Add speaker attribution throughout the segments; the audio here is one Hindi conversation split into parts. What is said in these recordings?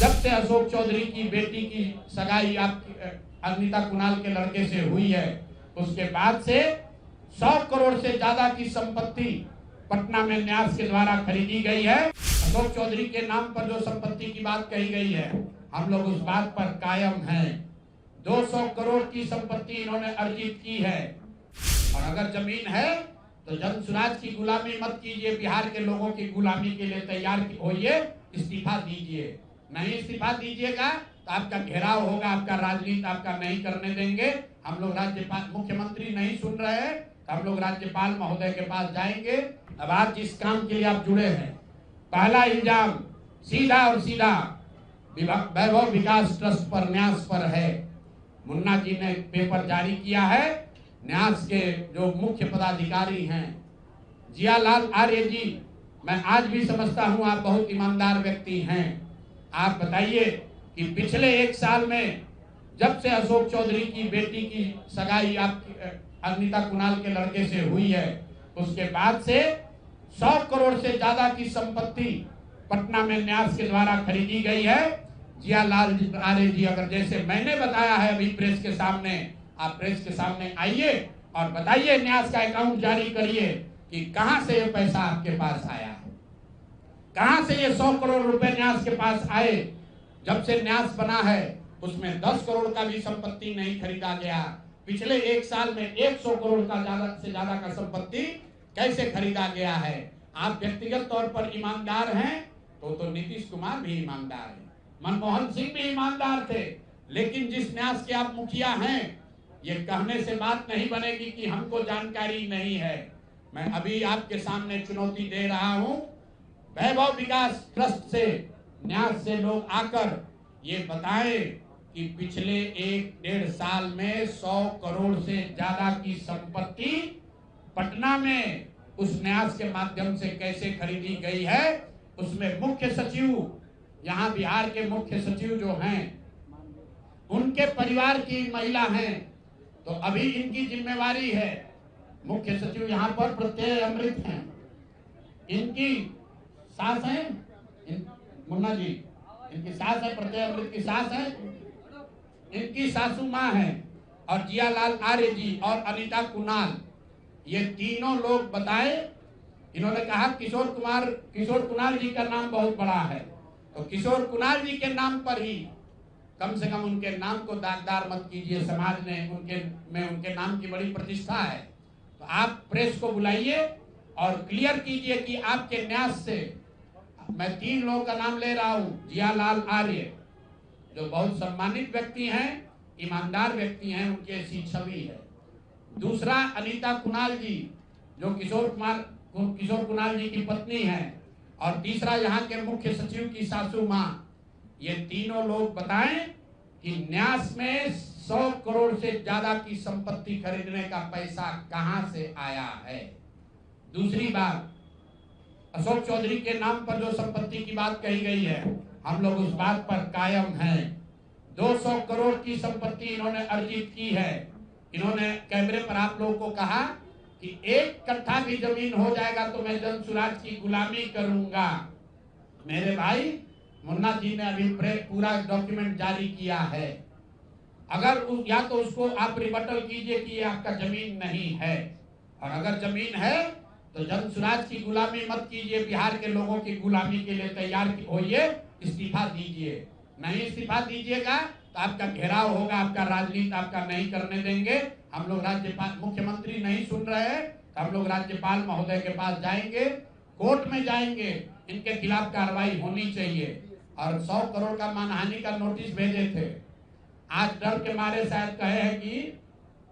Speaker 1: जब से अशोक चौधरी की बेटी की सगाई आपकी अनीता कुणाल के लड़के से हुई है, उसके बाद से 100 करोड़ से ज्यादा की संपत्ति पटना में न्यास के द्वारा खरीदी गई है। अशोक चौधरी के नाम पर जो संपत्ति की बात कही गई है, हम लोग उस बात पर कायम हैं। 200 करोड़ की संपत्ति इन्होंने अर्जित की है। और अगर जमीन है तो जन सुराज की गुलामी मत कीजिए, बिहार के लोगों की गुलामी के लिए तैयार होइए, इस्तीफा दीजिए। नहीं इस्तीफा दीजिएगा तो आपका घेराव होगा, आपका राजनीति आपका नहीं करने देंगे। हम लोग राज्यपाल, मुख्यमंत्री नहीं सुन रहे हैं तो हम लोग राज्यपाल महोदय के पास जाएंगे। अब आज जिस काम के लिए आप जुड़े हैं, पहला इल्जाम सीधा और सीधा वैभव विकास ट्रस्ट पर, न्यास पर है। मुन्ना जी ने पेपर जारी किया है। न्यास के जो मुख्य पदाधिकारी हैं जियालाल आर्य जी, मैं आज भी समझता हूं आप बहुत ईमानदार व्यक्ति हैं। आप बताइए कि पिछले 1 साल में जब से अशोक चौधरी की बेटी की सगाई आपकी अनीता कुणाल के लड़के से हुई है, उसके बाद से 100 करोड़ से ज्यादा की संपत्ति पटना में न्यास के द्वारा खरीदी गई है। जियालाल आर्य जी, अगर जैसे मैंने बताया है अभी प्रेस के सामने, आप प्रेस के सामने आइए और बताइए, न्यास का अकाउंट जारी करिए कि कहां से ये पैसा आपके पास आया है, कहां से ये 100 करोड़ रुपए न्यास के पास आए। जब से न्यास बना है उसमें 10 करोड़ का भी संपत्ति नहीं खरीदा गया। पिछले 1 साल में 100 करोड़ का ज्यादा से ज्यादा का संपत्ति कैसे खरीदा गया है। आप व्यक्तिगत तौर पर ईमानदार हैं तो नीतीश कुमार भी ईमानदार है, मनमोहन सिंह भी ईमानदार थे। लेकिन जिस न्यास के आप मुखिया हैं, ये कहने से बात नहीं बनेगी कि हमको जानकारी नहीं है। मैं अभी आपके सामने चुनौती दे रहा हूं, वैभव विकास ट्रस्ट से, न्यास से लोग आकर ये बताएं कि पिछले 1-1.5 साल में 100 करोड़ से ज्यादा की संपत्ति पटना में उस न्यास के माध्यम से कैसे खरीदी गई है। उसमें मुख्य सचिव, यहाँ बिहार के मुख्य सचिव जो हैं, उनके परिवार की महिला हैं, तो अभी इनकी जिम्मेवारी है। मुख्य सचिव यहाँ पर प्रत्यय अमृत हैं, इनकी सास है मुन्ना जी, इनकी सास है, प्रत्यय अमृत की सास है, इनकी सासू माँ है, और जियालाल आर्य जी और अनीता कुणाल, ये तीनों लोग बताए। इन्होंने कहा किशोर कुणाल जी का नाम बहुत बड़ा है, तो किशोर कुणाल जी के नाम पर ही कम से कम उनके नाम को दागदार मत कीजिए। समाज ने उनके नाम की बड़ी प्रतिष्ठा है। तो आप प्रेस को बुलाइए और क्लियर कीजिए कि आपके न्यास से, मैं 3 लोगों का नाम ले रहा हूं। जियालाल आर्य जो बहुत सम्मानित व्यक्ति हैं, ईमानदार व्यक्ति हैं, उनकी ऐसी छवि है। दूसरा अनीता कुणाल जी जो किशोर कुणाल जी की पत्नी हैं, और तीसरा यहाँ के मुख्य सचिव की सासू माँ। ये तीनों लोग बताएं कि न्यास में 100 करोड़ से ज्यादा की संपत्ति खरीदने का पैसा कहां से आया है। दूसरी बात, अशोक चौधरी के नाम पर जो संपत्ति की बात कही गई है, हम लोग उस बात पर कायम हैं। 200 करोड़ की संपत्ति इन्होंने अर्जित की है। इन्होंने कैमरे पर आप लोगों को कहा कि 1 कट्ठा भी जमीन हो जाएगा तो मैं जन सुराज की गुलामी करूंगा। मेरे भाई, मुन्ना जी ने अभी पूरा डॉक्यूमेंट जारी किया है। अगर या तो उसको आप रिबटल कीजिए कि ये आपका जमीन नहीं है, और अगर जमीन है तो जन सुराज की गुलामी मत कीजिए, बिहार के लोगों की गुलामी के लिए तैयार होइए, इस्तीफा दीजिए। नहीं इस्तीफा दीजिएगा तो आपका घेराव होगा, आपका राजनीति आपका नहीं करने देंगे। हम लोग राज्यपाल, मुख्यमंत्री नहीं सुन रहे हैं तो हम लोग राज्यपाल महोदय के पास जाएंगे, कोर्ट में जाएंगे, इनके खिलाफ कार्रवाई होनी चाहिए। और 100 करोड़ का मानहानि का नोटिस भेजे थे। आज डर के मारे शायद कहे हैं कि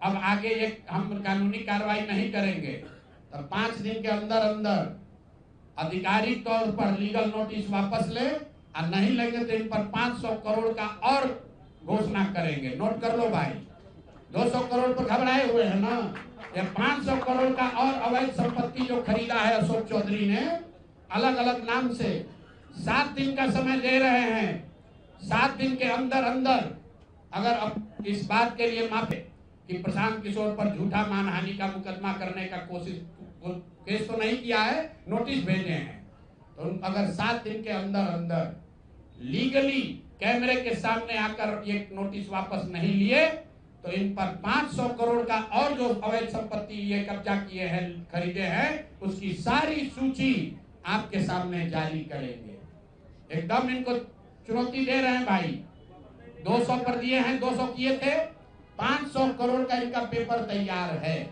Speaker 1: अब आगे हम कानूनी कार्रवाई नहीं करेंगे, तो 5 दिन के अंदर अंदर आधिकारिक तौर पर लीगल नोटिस वापस ले, और नहीं लेंगे तो इन पर 500 करोड़ का और घोषणा करेंगे। नोट कर लो भाई, 200 करोड़ पर घबराए हुए हैं ना, ये 500 करोड़ का और अवैध संपत्ति जो खरीदा है अशोक चौधरी ने अलग अलग नाम से। 7 दिन का समय दे रहे हैं। 7 दिन के अंदर अंदर अगर अब इस बात के लिए माफी कि प्रशांत किशोर पर झूठा मानहानि का मुकदमा करने का केस तो नहीं किया है, नोटिस भेजे हैं, तो अगर 7 दिन के अंदर अंदर लीगली कैमरे के सामने आकर ये नोटिस वापस नहीं लिए तो इन पर 500 करोड़ का और जो अवैध संपत्ति ये कब्जा किए हैं, खरीदे हैं, उसकी सारी सूची आपके सामने जारी करेंगे। एकदम इनको चुनौती दे रहे हैं भाई। 200 पर दिए हैं, 200 किए थे, 500 करोड़ का इनका पेपर तैयार है।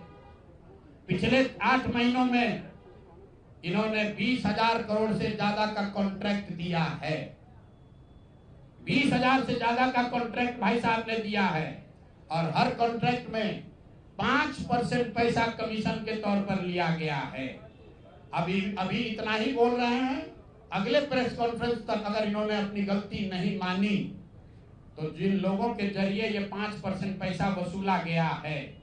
Speaker 1: पिछले 8 महीनों में इन्होंने 20,000 करोड़ से ज्यादा का कॉन्ट्रैक्ट दिया है। 20,000 से ज्यादा का कॉन्ट्रैक्ट भाई साहब ने दिया है और हर कॉन्ट्रैक्ट में 5% पैसा कमीशन के तौर पर लिया गया है। अभी इतना ही बोल रहे हैं। अगले प्रेस कॉन्फ्रेंस तक अगर इन्होंने अपनी गलती नहीं मानी तो जिन लोगों के जरिए ये 5% पैसा वसूला गया है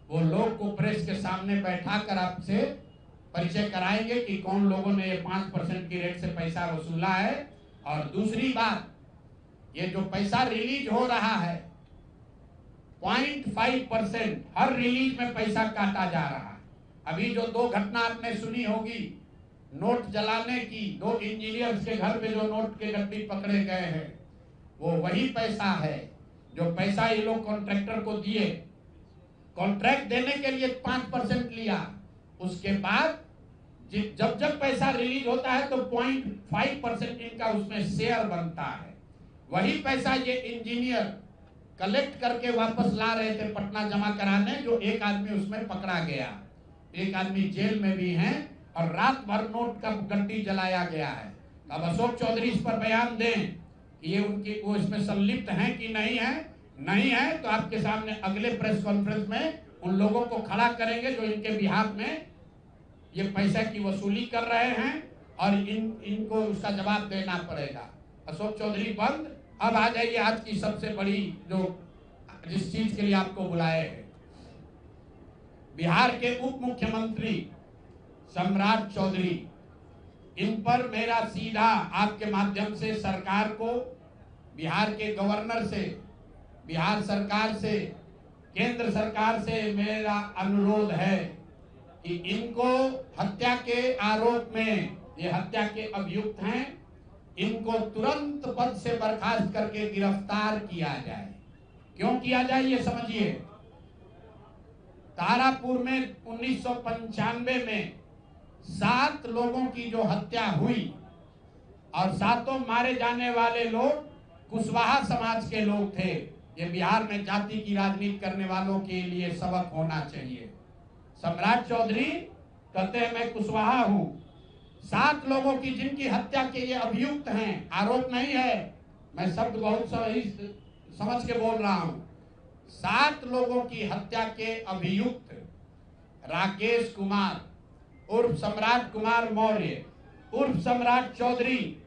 Speaker 1: वो लोग को प्रेस के सामने बैठा कर आपसे परिचय कराएंगे कि कौन लोगों ने ये 5% की रेट से पैसा वसूला है। और दूसरी बात, ये जो पैसा रिलीज हो रहा है 0.5% हर रिलीज में पैसा काटा जा रहा है। अभी जो 2 घटना आपने सुनी होगी नोट जलाने की, 2 इंजीनियर्स के घर पे जो नोट के गड्ढे पकड़े गए हैं, वो वही पैसा है जो पैसा ये लोग कॉन्ट्रैक्टर को दिए। कॉन्ट्रैक्ट देने के लिए 5% लिया, उसके बाद जब जब पैसा रिलीज होता है तो 0.5% इनका उसमें शेयर बनता है। वही पैसा ये इंजीनियर कलेक्ट करके वापस ला रहे थे पटना जमा कराने, जो एक आदमी उसमें पकड़ा गया, एक आदमी जेल में भी है और रात भर नोट का गड्ढी जलाया गया है। अब अशोक चौधरी इस पर बयान दें कि ये उनकी वो इसमें संलिप्त हैं कि नहीं है। नहीं है तो आपके सामने अगले प्रेस कॉन्फ्रेंस में उन लोगों को खड़ा करेंगे जो इनके बिहाफ में ये पैसा की वसूली कर रहे हैं और इनको उसका जवाब देना पड़ेगा। अशोक चौधरी बंद। अब आ जाइए आज की सबसे बड़ी जिस चीज के लिए आपको बुलाए हैं। बिहार के उप मुख्यमंत्री सम्राट चौधरी, इन पर मेरा सीधा आपके माध्यम से सरकार को, बिहार के गवर्नर से, बिहार सरकार से, केंद्र सरकार से मेरा अनुरोध है कि इनको हत्या के आरोप में, ये हत्या के अभियुक्त हैं, इनको तुरंत पद से बर्खास्त करके गिरफ्तार किया जाए। क्यों किया जाए ये समझिए। तारापुर में 1995 में 7 लोगों की जो हत्या हुई और 7 मारे जाने वाले लोग कुशवाहा समाज के लोग थे। ये बिहार में जाति की राजनीति करने वालों के लिए सबक होना चाहिए। सम्राट चौधरी कहते हैं मैं कुशवाहा हूं। 7 लोगों की जिनकी हत्या के ये अभियुक्त हैं, आरोप नहीं है, मैं शब्द बहुत सही समझ के बोल रहा हूं। 7 लोगों की हत्या के अभियुक्त राकेश कुमार उर्फ सम्राट कुमार मौर्य उर्फ Samrat Chaudhary,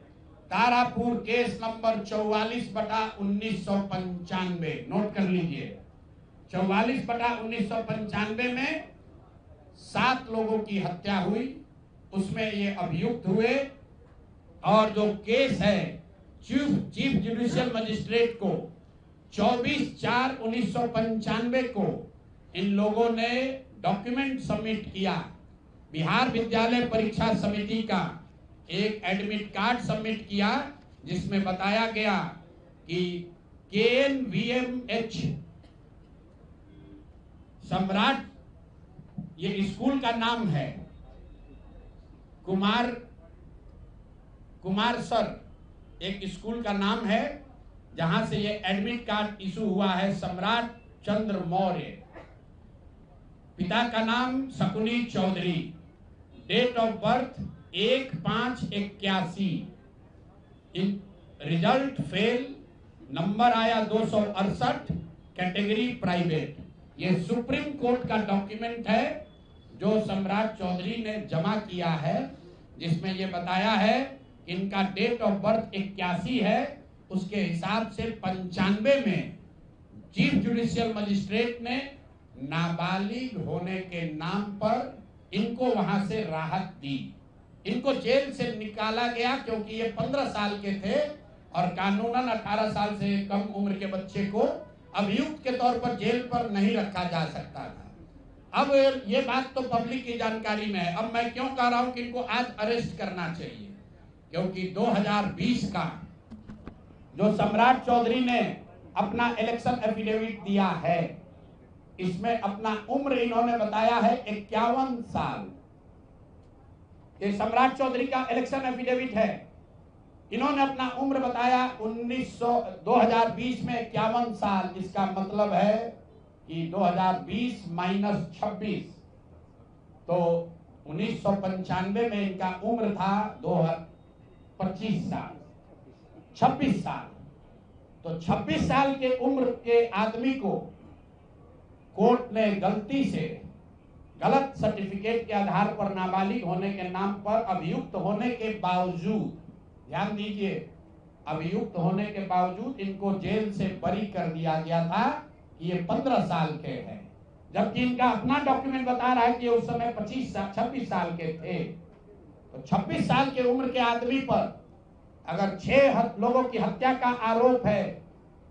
Speaker 1: Tarapur case number 44/1995, note कर लीजिए। 44/1995 में 7 लोगों की हत्या हुई, उसमें ये अभियुक्त हुए और जो केस है चीफ जुडिशियल मजिस्ट्रेट को 24/4/1995 को इन लोगों ने डॉक्यूमेंट सबमिट किया। बिहार विद्यालय परीक्षा समिति का एक एडमिट कार्ड सबमिट किया जिसमें बताया गया कि KNVMH सम्राट, ये स्कूल का नाम है, कुमार सर एक स्कूल का नाम है जहां से ये एडमिट कार्ड इशू हुआ है। सम्राट चंद्र मौर्य, पिता का नाम Shakuni Chaudhary, date of birth 1/5/81, result fail, number आया 268, कैटेगरी प्राइवेट। ये सुप्रीम कोर्ट का डॉक्यूमेंट है जो सम्राट चौधरी ने जमा किया है, जिसमें ये बताया है इनका डेट ऑफ बर्थ 81 है, उसके हिसाब से 95 में चीफ जुडिशियल मजिस्ट्रेट ने नाबालिग होने के नाम पर इनको वहां से राहत दी। इनको जेल से निकाला गया क्योंकि ये 15 साल के थे और कानूनन 18 साल से कम उम्र के बच्चे को अभियुक्त के तौर पर जेल पर नहीं रखा जा सकता था। अब ये बात तो पब्लिक की जानकारी में है। अब मैं क्यों कह रहा हूं कि इनको आज अरेस्ट करना चाहिए, क्योंकि 2020 का जो सम्राट चौधरी ने अपना इलेक्शन एफिडेविट दिया है, इसमें अपना उम्र इन्होंने बताया है 51 साल। ये सम्राट चौधरी का इलेक्शन एफिडेविट है। इन्होंने अपना उम्र बताया 2020 में 51 साल। इसका मतलब है कि 2020 माइनस 26, तो 1995 में इनका उम्र था 25 साल, 26 साल। तो 26 साल के उम्र के आदमी को कोर्ट ने गलती से गलत सर्टिफिकेट के आधार पर नाबालिग होने के नाम पर अभियुक्त होने के बावजूद, ध्यान दीजिए, अभियुक्त होने के बावजूद इनको जेल से बरी कर दिया गया था कि ये 15 साल के हैं, जबकि इनका अपना डॉक्यूमेंट बता रहा है कि उस समय 26 साल के थे। तो 26 साल के उम्र के आदमी पर अगर 6 लोगों की हत्या का आरोप है,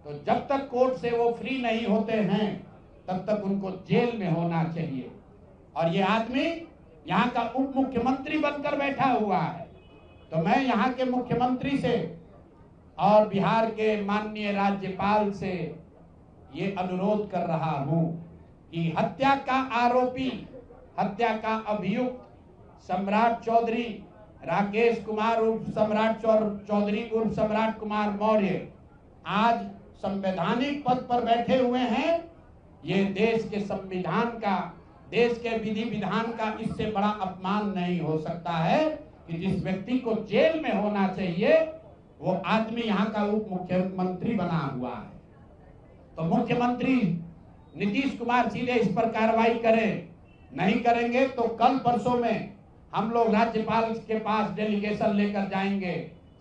Speaker 1: तो जब तक कोर्ट से वो फ्री नहीं होते हैं तब तक उनको जेल में होना चाहिए। और ये आदमी यहाँ का उप मुख्यमंत्री बनकर बैठा हुआ है। तो मैं यहाँ के मुख्यमंत्री से और बिहार के माननीय राज्यपाल से ये अनुरोध कर रहा हूँ कि हत्या का आरोपी, हत्या का अभियुक्त सम्राट चौधरी, राकेश कुमार उर्फ सम्राट चौधरी उर्फ सम्राट कुमार मौर्य आज संवैधानिक पद पर बैठे हुए हैं। ये देश के संविधान का, देश के विधि विधान का इससे बड़ा अपमान नहीं हो सकता है कि जिस व्यक्ति को जेल में होना चाहिए वो आदमी यहाँ का उप मुख्यमंत्री बना हुआ है। तो मुख्यमंत्री नीतीश कुमार सीधे इस पर कार्रवाई करें। नहीं करेंगे तो कल परसों में हम लोग राज्यपाल के पास डेलीगेशन लेकर जाएंगे,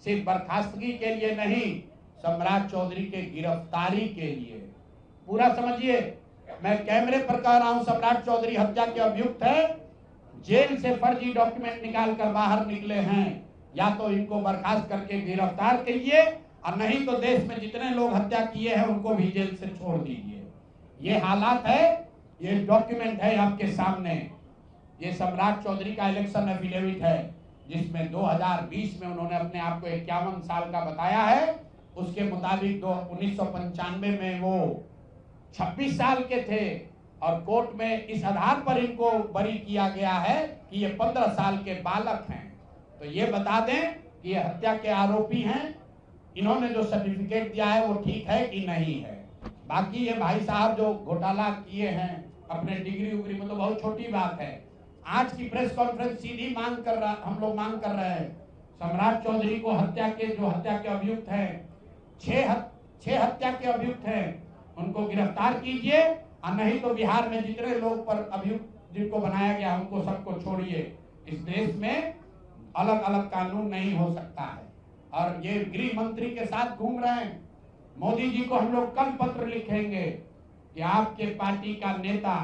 Speaker 1: सिर्फ बर्खास्तगी के लिए नहीं, सम्राट चौधरी के गिरफ्तारी के लिए। पूरा समझिए, मैं कैमरे पर कह रहा हूं, सम्राट चौधरी हत्या के अभियुक्त है, जेल से फर्जी डॉक्यूमेंट निकाल कर बाहर निकले हैं। या तो इनको बर्खास्त करके गिरफ्तार कीजिए और नहीं तो देश में जितने लोग हत्या किए हैं उनको भी जेल से छोड़ दीजिए। ये हालात है, ये डॉक्यूमेंट है आपके सामने। ये सम्राट चौधरी का इलेक्शन एफिडेविट है जिसमें 2020 में उन्होंने अपने आप को 51 साल का बताया है। उसके मुताबिक 1995 में वो 26 साल के थे और कोर्ट में इस आधार पर इनको बरी किया गया है कि ये 15 साल के बालक हैं। तो ये बता दें कि ये हत्या के आरोपी हैं। इन्होंने जो सर्टिफिकेट दिया है वो ठीक है कि नहीं है। बाकी ये भाई साहब जो घोटाला किए हैं अपने डिग्री उग्री में, तो बहुत छोटी बात है। आज की प्रेस कॉन्फ्रेंस सीधी हम लोग मांग कर रहे हैं, सम्राट चौधरी को हत्या के अभियुक्त हैं, 6 हत्या के अभियुक्त हैं, उनको गिरफ्तार कीजिए और नहीं तो बिहार में जितने लोग पर अभियुक्त जिनको बनाया गया उनको सबको छोड़िए। इस देश में अलग अलग कानून नहीं हो सकता है। और ये गृह मंत्री के साथ घूम रहे हैं। मोदी जी को हम लोग कल पत्र लिखेंगे कि आपके पार्टी का नेता,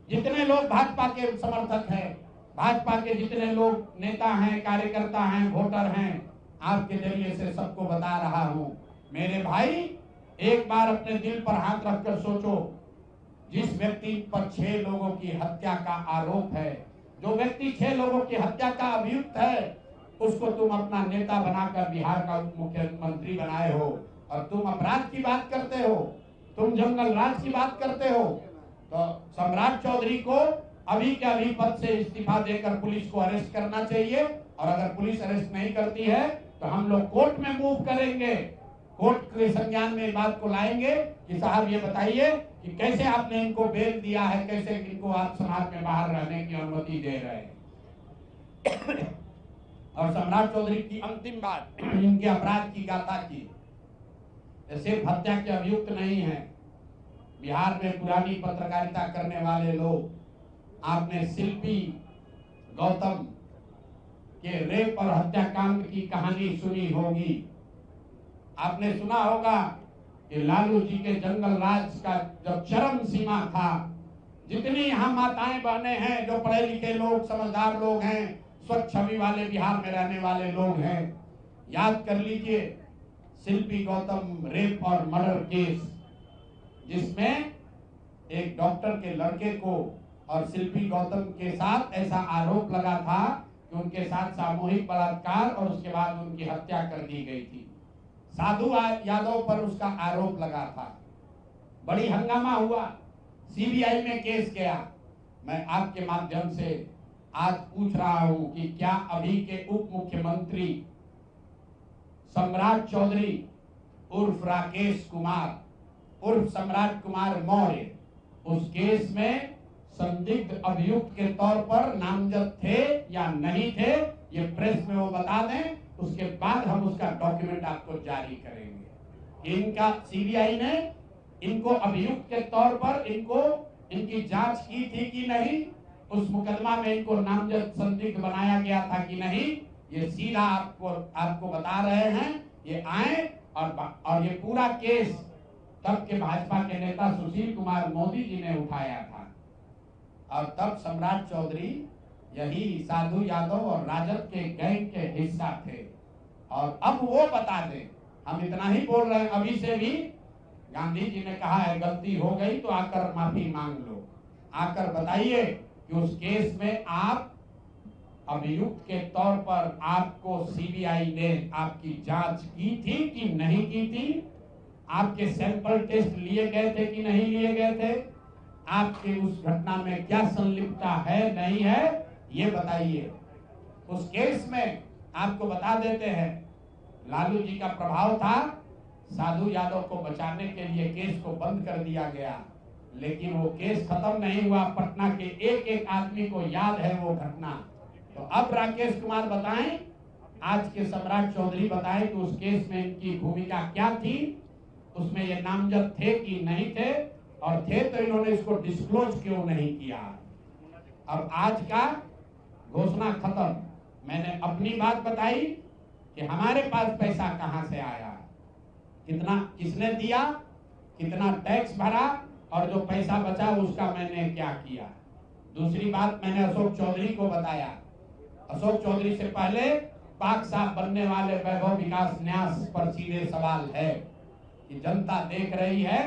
Speaker 1: जितने लोग भाजपा के समर्थक हैं, भाजपा के जितने लोग नेता हैं, कार्यकर्ता हैं, वोटर हैं, आपके जरिए से सबको बता रहा हूं, मेरे भाई एक बार अपने दिल पर हाथ रखकर सोचो, जिस व्यक्ति पर 6 लोगों की हत्या का आरोप है, जो व्यक्ति 6 लोगों की हत्या का अभियुक्त है, उसको तुम अपना नेता बनाकर बिहार का उप मुख्यमंत्री बनाए हो और तुम अपराध की बात करते हो, तुम जंगल राज की बात करते हो। तो सम्राट चौधरी को अभी के अभी पद से इस्तीफा देकर पुलिस को अरेस्ट करना चाहिए और अगर पुलिस अरेस्ट नहीं करती है तो हम लोग कोर्ट में मूव करेंगे, कोर्ट के संज्ञान में बात को लाएंगे कि साहब ये बताइए कि कैसे आपने इनको बेल दिया है, कैसे इनको आप समाज में बाहर रहने की अनुमति दे रहे हैं। और सम्राट चौधरी की अंतिम बात, इनके अपराध की गाथा की, सिर्फ हत्या के अभियुक्त नहीं है, बिहार में पुरानी पत्रकारिता करने वाले लोग, आपने शिल्पी गौतम के रेप और हत्याकांड की कहानी सुनी होगी। आपने सुना होगा कि लालू जी के जंगल राज का जब चरम सीमा था, जितनी यहाँ माताएं बहनें हैं, जो पढ़े लिखे लोग, समझदार लोग हैं, स्वच्छ छवि वाले बिहार में रहने वाले लोग हैं, याद कर लीजिए शिल्पी गौतम रेप और मर्डर केस, जिसमें एक डॉक्टर के लड़के को और शिल्पी गौतम के साथ ऐसा आरोप लगा था कि उनके साथ सामूहिक बलात्कार और उसके बाद उनकी हत्या कर दी गई थी। साधु यादव पर उसका आरोप लगा था, बड़ी हंगामा हुआ, सीबीआई में केस गया। मैं आपके माध्यम से आज पूछ रहा हूं कि क्या अभी के उप मुख्यमंत्री सम्राट चौधरी उर्फ राकेश कुमार उर्फ सम्राट कुमार मौर्य उस केस में संदिग्ध अभियुक्त के तौर पर नामजद थे या नहीं थे, ये प्रेस में वो बता दें, उसके बाद हम उसका डॉक्यूमेंट आपको जारी करेंगे। इनका सीबीआई ने इनको अभियुक्त के तौर पर इनकी जांच की थी कि नहीं, उस मुकदमा में इनको नामजद संदिग्ध बनाया गया था कि नहीं, ये सीधा आपको बता रहे हैं। ये आए और ये पूरा केस तब के भाजपा के नेता सुशील कुमार मोदी जी ने उठाया था, और तब सम्राट चौधरी यही साधु यादव और राजद के गैंग के हिस्सा थे। और अब वो बता दें, हम इतना ही बोल रहे हैं, अभी से भी गांधी जी ने कहा है गलती हो गई तो आकर माफी मांग लो, आकर बताइए कि उस केस में आप अभियुक्त के तौर पर आपको सीबीआई ने आपकी जांच की थी कि नहीं की थी, आपके सैंपल टेस्ट लिए गए थे कि नहीं लिए गए थे, आपके उस घटना में क्या संलिप्तता है नहीं है, ये बताइए। उस केस में आपको बता देते हैं, लालू जी का प्रभाव था, साधु यादव को बचाने के लिए केस को बंद कर दिया गया, लेकिन वो केस खत्म नहीं हुआ। पटना के एक एक आदमी को याद है वो घटना। तो अब राकेश कुमार बताएं, आज के सम्राट चौधरी बताएं कि उस केस में इनकी भूमिका क्या थी, उसमें ये नामजद थे कि नहीं थे, और थे तो इन्होंने इसको डिस्क्लोज क्यों नहीं किया। अब आज का घोषणा खत्म। मैंने अपनी बात बताई कि हमारे पास पैसा कहां से आया, कितना किसने दिया, कितना टैक्स भरा, और जो पैसा बचा उसका मैंने क्या किया। दूसरी बात मैंने अशोक चौधरी को बताया। अशोक चौधरी से पहले पाक साहब बनने वाले वैभव विकास न्यास पर सीधे सवाल है कि जनता देख रही है,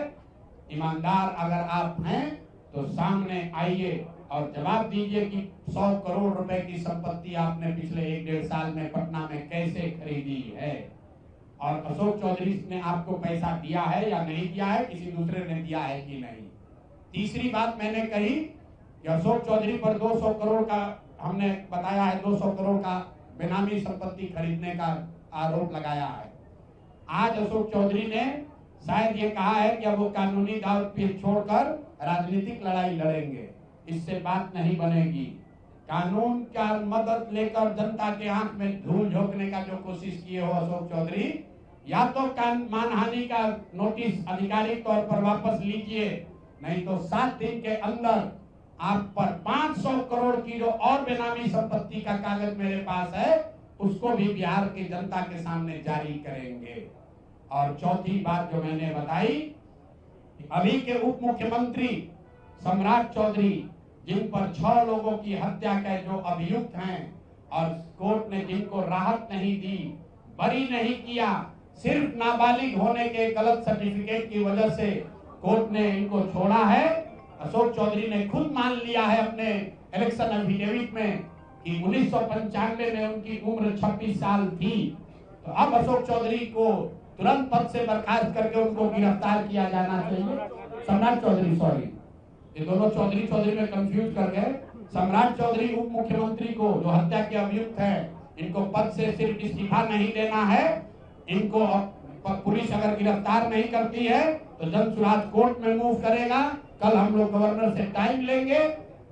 Speaker 1: ईमानदार अगर आप हैं तो सामने आइए और जवाब दीजिए कि 100 करोड़ रुपए की संपत्ति आपने पिछले 1-1.5 साल में पटना में कैसे खरीदी है, और अशोक चौधरी ने आपको पैसा दिया है या नहीं दिया है, किसी दूसरे ने दिया है कि नहीं। तीसरी बात मैंने कही कि अशोक चौधरी पर 200 करोड़ का हमने बताया है, 200 करोड़ का बेनामी संपत्ति खरीदने का आरोप लगाया है। आज अशोक चौधरी ने शायद ये कहा है कि अब वो कानूनी दाव पेच छोड़कर राजनीतिक लड़ाई लड़ेंगे, इससे बात नहीं बनेगी। कानून का मदद लेकर जनता के आंख में धूल झोंकने का जो कोशिश किए हो अशोक चौधरी, या तो मानहानि का नोटिस आधिकारिक तौर पर वापस लीजिए, नहीं तो 7 दिन के अंदर आप पर 500 करोड़ की जो और बेनामी संपत्ति का कागज मेरे पास है, उसको भी बिहार की जनता के सामने जारी करेंगे। और चौथी बात जो मैंने बताई, अभी के उप मुख्यमंत्री सम्राट चौधरी, जिन पर 6 लोगों की हत्या के जो अभियुक्त हैं, और कोर्ट ने जिनको राहत नहीं दी, बरी नहीं किया, सिर्फ नाबालिग होने के गलत सर्टिफिकेट की वजह से कोर्ट ने इनको छोड़ा है। अशोक चौधरी ने खुद मान लिया है अपने इलेक्शन एफिडेविट में कि 1995 में उनकी उम्र 26 साल थी। तो अब अशोक चौधरी को तुरंत पद से बर्खास्त करके उनको गिरफ्तार किया जाना चाहिए। सम्राट चौधरी, सॉरी, ये दोनों चौधरी में कंफ्यूज कर गए। सम्राट चौधरी उप मुख्यमंत्री को जो हत्या के अभियुक्त हैं, इनको पद से सिर्फ इस्तीफा नहीं देना है, इनको पुलिस अगर गिरफ्तार नहीं करती है तो जन सुराज कोर्ट में मूव करेगा। कल हम लोग गवर्नर से टाइम लेंगे।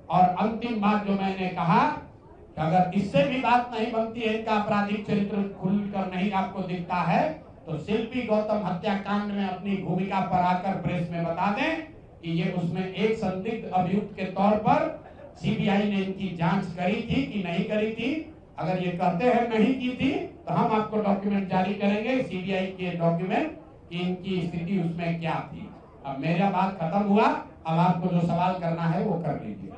Speaker 1: और अंतिम बात जो मैंने कहा कि अगर इससे भी बात नहीं बनती है, इनका आपराधिक चरित्र खुलकर नहीं आपको दिखता है, तो शिल्पी गौतम हत्याकांड में अपनी भूमिका पर आकर प्रेस में बता दें कि ये उसमें एक संदिग्ध अभियुक्त के तौर पर सीबीआई ने इनकी जांच करी थी कि नहीं करी थी। अगर ये कहते हैं नहीं की थी तो हम आपको डॉक्यूमेंट जारी करेंगे, सीबीआई के डॉक्यूमेंट, कि इनकी स्थिति उसमें क्या थी। अब मेरा बात खत्म हुआ, अब आपको जो सवाल करना है वो कर लीजिए।